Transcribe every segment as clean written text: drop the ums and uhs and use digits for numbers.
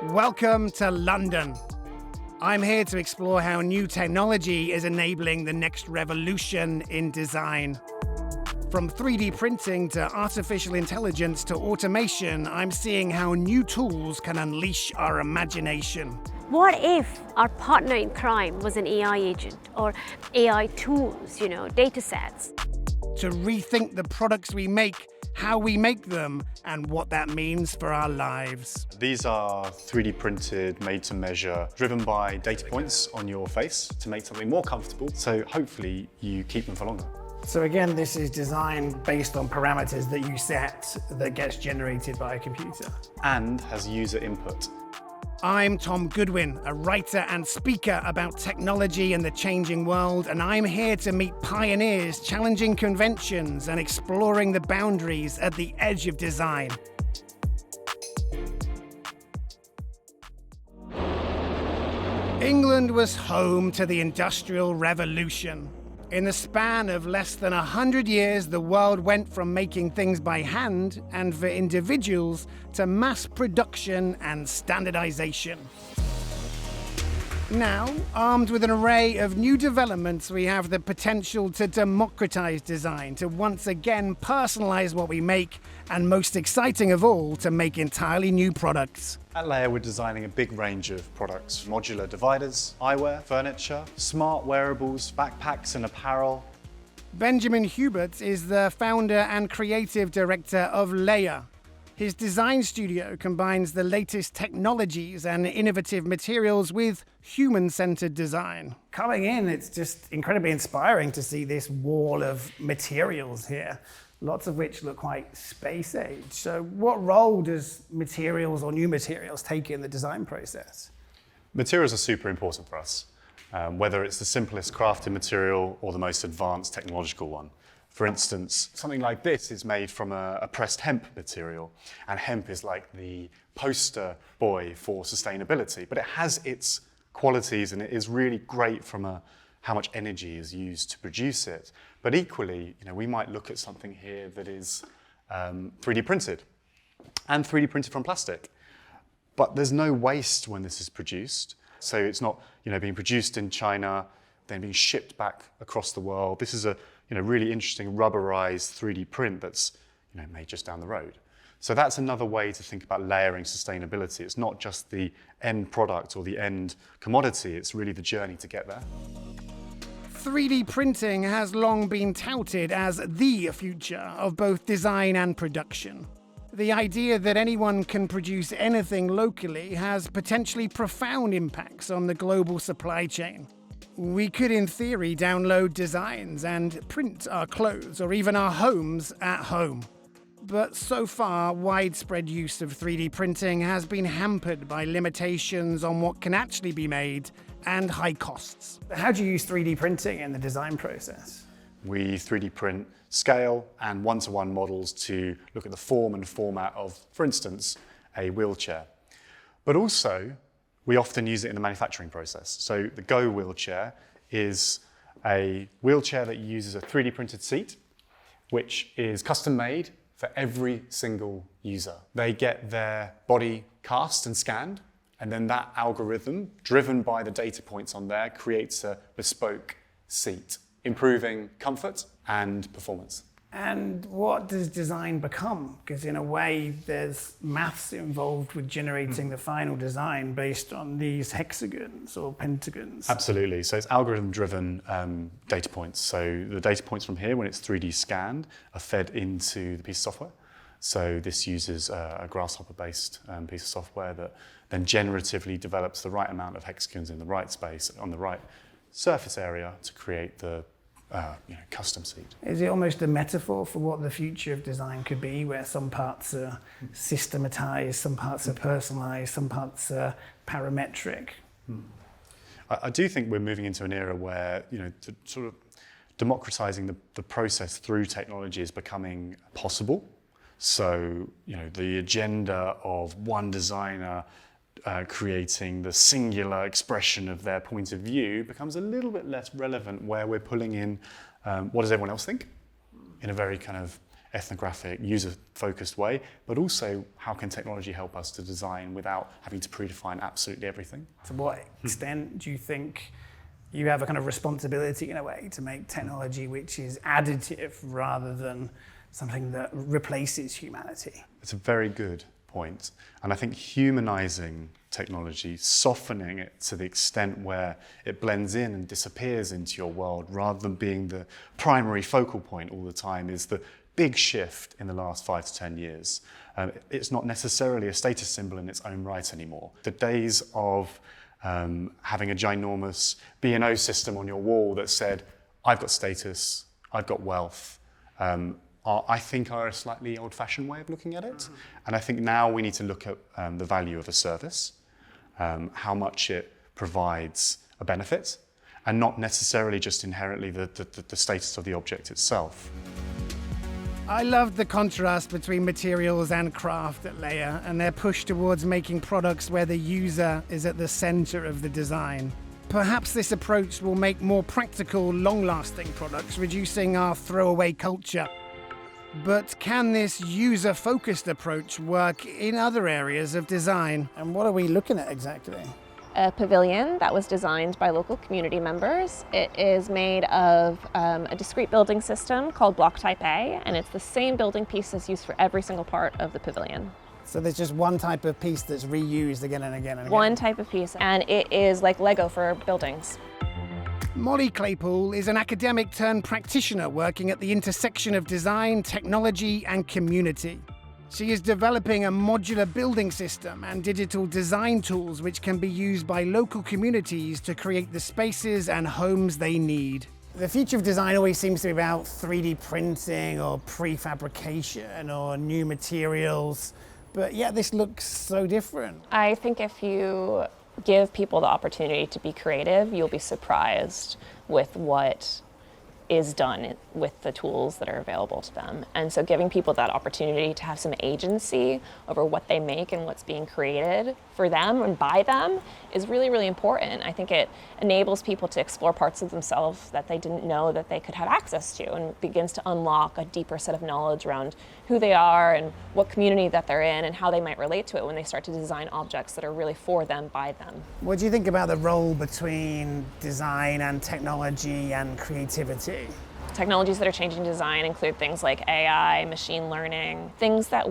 Welcome to London. I'm here to explore how new technology is enabling the next revolution in design. From 3D printing to artificial intelligence to automation, I'm seeing how new tools can unleash our imagination. What if our partner in crime was an AI agent or AI tools, data sets? To rethink the products we make, how we make them, and what that means for our lives. These are 3D printed, made to measure, driven by data points on your face to make something more comfortable, so hopefully you keep them for longer. So again, this is design based on parameters that you set that gets generated by a computer. And has user input. I'm Tom Goodwin, a writer and speaker about technology and the changing world, and I'm here to meet pioneers challenging conventions and exploring the boundaries at the edge of design. England was home to the Industrial Revolution. In the span of less than 100 years, the world went from making things by hand and for individuals to mass production and standardization. Now, armed with an array of new developments, we have the potential to democratize design, to once again personalize what we make, and most exciting of all, to make entirely new products. At Layer, we're designing a big range of products: modular dividers, eyewear, furniture, smart wearables, backpacks and apparel. Benjamin Hubert is the founder and creative director of Layer. His design studio combines the latest technologies and innovative materials with human-centered design. Coming in, it's just incredibly inspiring to see this wall of materials here, lots of which look quite space-age. So what role does materials or new materials take in the design process? Materials are super important for us, whether it's the simplest crafted material or the most advanced technological one. For instance, something like this is made from a pressed hemp material, and hemp is like the poster boy for sustainability, but it has its qualities and it is really great from how much energy is used to produce it. But equally, we might look at something here that is 3D printed and 3D printed from plastic, but there's no waste when this is produced. So it's not being produced in China, then being shipped back across the world. This is a really interesting rubberized 3D print that's made just down the road. So that's another way to think about layering sustainability. It's not just the end product or the end commodity, it's really the journey to get there. 3D printing has long been touted as the future of both design and production. The idea that anyone can produce anything locally has potentially profound impacts on the global supply chain. We could, in theory, download designs and print our clothes or even our homes at home. But so far, widespread use of 3D printing has been hampered by limitations on what can actually be made and high costs. How do you use 3D printing in the design process? We 3D print scale and one-to-one models to look at the form and format of, for instance, a wheelchair. But also, we often use it in the manufacturing process. So the Go wheelchair is a wheelchair that uses a 3D printed seat, which is custom made for every single user. They get their body cast and scanned, and then that algorithm, driven by the data points on there, creates a bespoke seat, improving comfort and performance. And what does design become? Because in a way, there's maths involved with generating the final design based on these hexagons or pentagons. Absolutely. So it's algorithm-driven data points. So the data points from here, when it's 3D scanned, are fed into the piece of software. So this uses a Grasshopper-based piece of software that then generatively develops the right amount of hexagons in the right space on the right surface area to create the custom seat. Is it almost a metaphor for what the future of design could be, where some parts are systematized, some parts are personalized, some parts are parametric? I do think we're moving into an era where sort of democratizing the process through technology is becoming possible. So the agenda of one designer creating the singular expression of their point of view becomes a little bit less relevant, where we're pulling in what does everyone else think in a very kind of ethnographic, user-focused way, but also how can technology help us to design without having to predefine absolutely everything? To what extent do you think you have a kind of responsibility in a way to make technology which is additive rather than something that replaces humanity? It's a very good point. And I think humanizing technology, softening it to the extent where it blends in and disappears into your world rather than being the primary focal point all the time is the big shift in the last 5 to 10 years. It's not necessarily a status symbol in its own right anymore. The days of having a ginormous B&O system on your wall that said, I've got status, I've got wealth, I think are a slightly old-fashioned way of looking at it. And I think now we need to look at the value of a service, how much it provides a benefit, and not necessarily just inherently the status of the object itself. I loved the contrast between materials and craft at Leia and their push towards making products where the user is at the center of the design. Perhaps this approach will make more practical, long-lasting products, reducing our throwaway culture. But can this user-focused approach work in other areas of design? And what are we looking at exactly? A pavilion that was designed by local community members. It is made of a discrete building system called block type A, and it's the same building piece that's used for every single part of the pavilion. So there's just one type of piece that's reused again and again and again? One type of piece, and it is like Lego for buildings. Mollie Claypool is an academic turned practitioner working at the intersection of design, technology, and community. She is developing a modular building system and digital design tools which can be used by local communities to create the spaces and homes they need. The future of design always seems to be about 3D printing or prefabrication or new materials, but yet this looks so different. I think if you give people the opportunity to be creative, you'll be surprised with what is done with the tools that are available to them. And so giving people that opportunity to have some agency over what they make and what's being created for them and by them is really, really important. I think it enables people to explore parts of themselves that they didn't know that they could have access to, and begins to unlock a deeper set of knowledge around who they are and what community that they're in and how they might relate to it when they start to design objects that are really for them, by them. What do you think about the role between design and technology and creativity? Technologies that are changing design include things like AI, machine learning, things that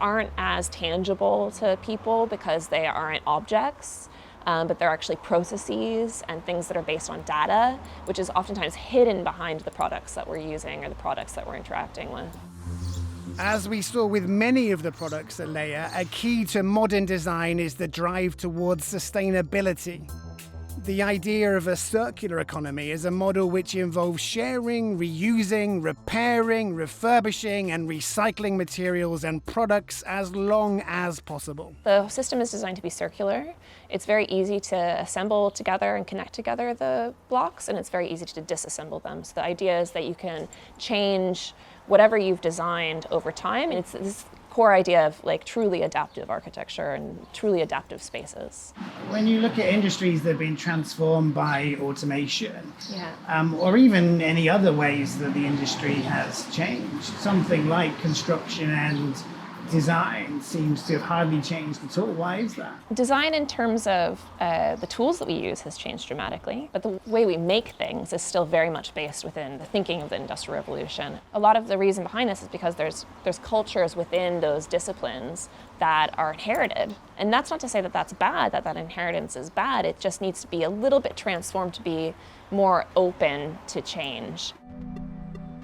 aren't as tangible to people because they aren't objects, but they're actually processes and things that are based on data, which is oftentimes hidden behind the products that we're using or the products that we're interacting with. As we saw with many of the products at Leia, a key to modern design is the drive towards sustainability. The idea of a circular economy is a model which involves sharing, reusing, repairing, refurbishing, and recycling materials and products as long as possible. The system is designed to be circular. It's very easy to assemble together and connect together the blocks, and it's very easy to disassemble them. So the idea is that you can change whatever you've designed over time. And it's this core idea of like truly adaptive architecture and truly adaptive spaces. When you look at industries that have been transformed by automation, or even any other ways that the industry has changed, something like construction and design seems to have hardly changed at all. Why is that? Design in terms of the tools that we use has changed dramatically, but the way we make things is still very much based within the thinking of the Industrial Revolution. A lot of the reason behind this is because there's cultures within those disciplines that are inherited. And that's not to say that that's bad, that inheritance is bad. It just needs to be a little bit transformed to be more open to change.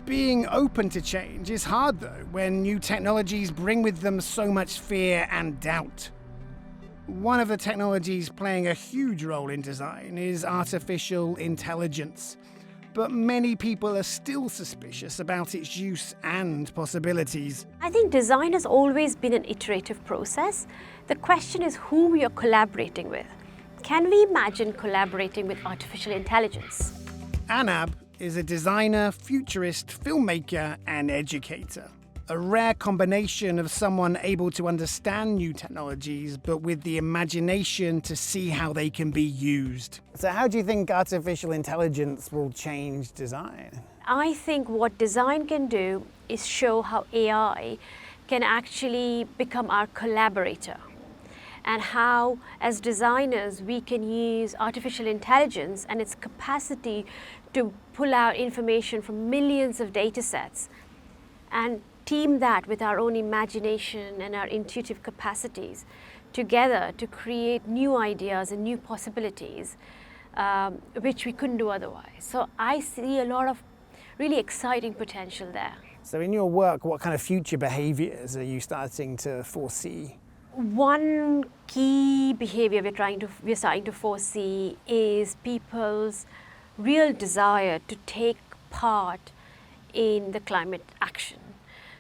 Being open to change is hard, though, when new technologies bring with them so much fear and doubt. One of the technologies playing a huge role in design is artificial intelligence, but many people are still suspicious about its use and possibilities. I think design has always been an iterative process. The question is who we are collaborating with. Can we imagine collaborating with artificial intelligence? Anab is a designer, futurist, filmmaker, and educator. A rare combination of someone able to understand new technologies, but with the imagination to see how they can be used. So how do you think artificial intelligence will change design? I think what design can do is show how AI can actually become our collaborator, and how, as designers, we can use artificial intelligence and its capacity to pull out information from millions of data sets and team that with our own imagination and our intuitive capacities together to create new ideas and new possibilities, which we couldn't do otherwise. So I see a lot of really exciting potential there. So in your work, what kind of future behaviors are you starting to foresee? One key behavior we're starting to foresee is people's real desire to take part in the climate action.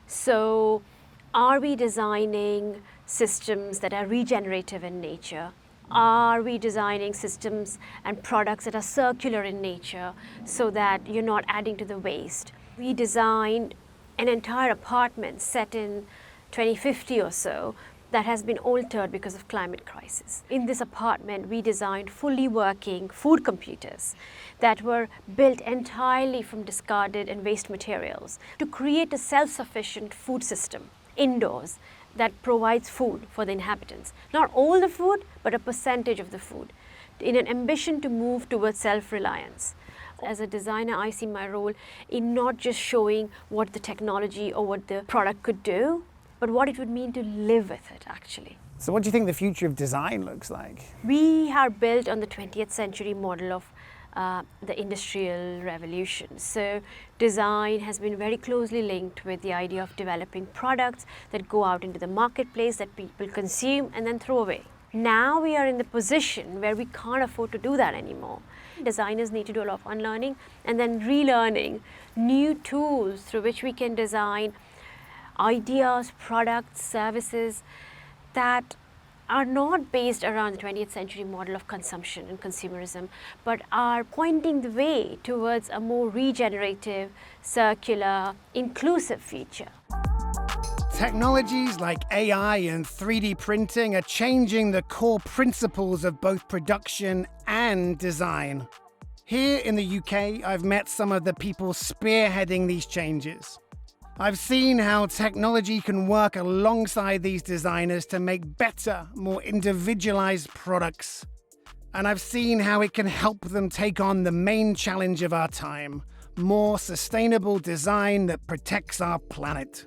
So are we designing systems that are regenerative in nature? Are we designing systems and products that are circular in nature so that you're not adding to the waste? We designed an entire apartment set in 2050 or so that has been altered because of climate crisis. In this apartment, we designed fully working food computers that were built entirely from discarded and waste materials to create a self-sufficient food system indoors that provides food for the inhabitants. Not all the food, but a percentage of the food, in an ambition to move towards self-reliance. As a designer, I see my role in not just showing what the technology or what the product could do, but what it would mean to live with it, actually. So what do you think the future of design looks like? We are built on the 20th century model of the Industrial Revolution. So design has been very closely linked with the idea of developing products that go out into the marketplace that people consume and then throw away. Now we are in the position where we can't afford to do that anymore. Designers need to do a lot of unlearning and then relearning new tools through which we can design ideas, products, services that are not based around the 20th century model of consumption and consumerism, but are pointing the way towards a more regenerative, circular, inclusive future. Technologies like AI and 3D printing are changing the core principles of both production and design. Here in the UK, I've met some of the people spearheading these changes. I've seen how technology can work alongside these designers to make better, more individualized products. And I've seen how it can help them take on the main challenge of our time, more sustainable design that protects our planet.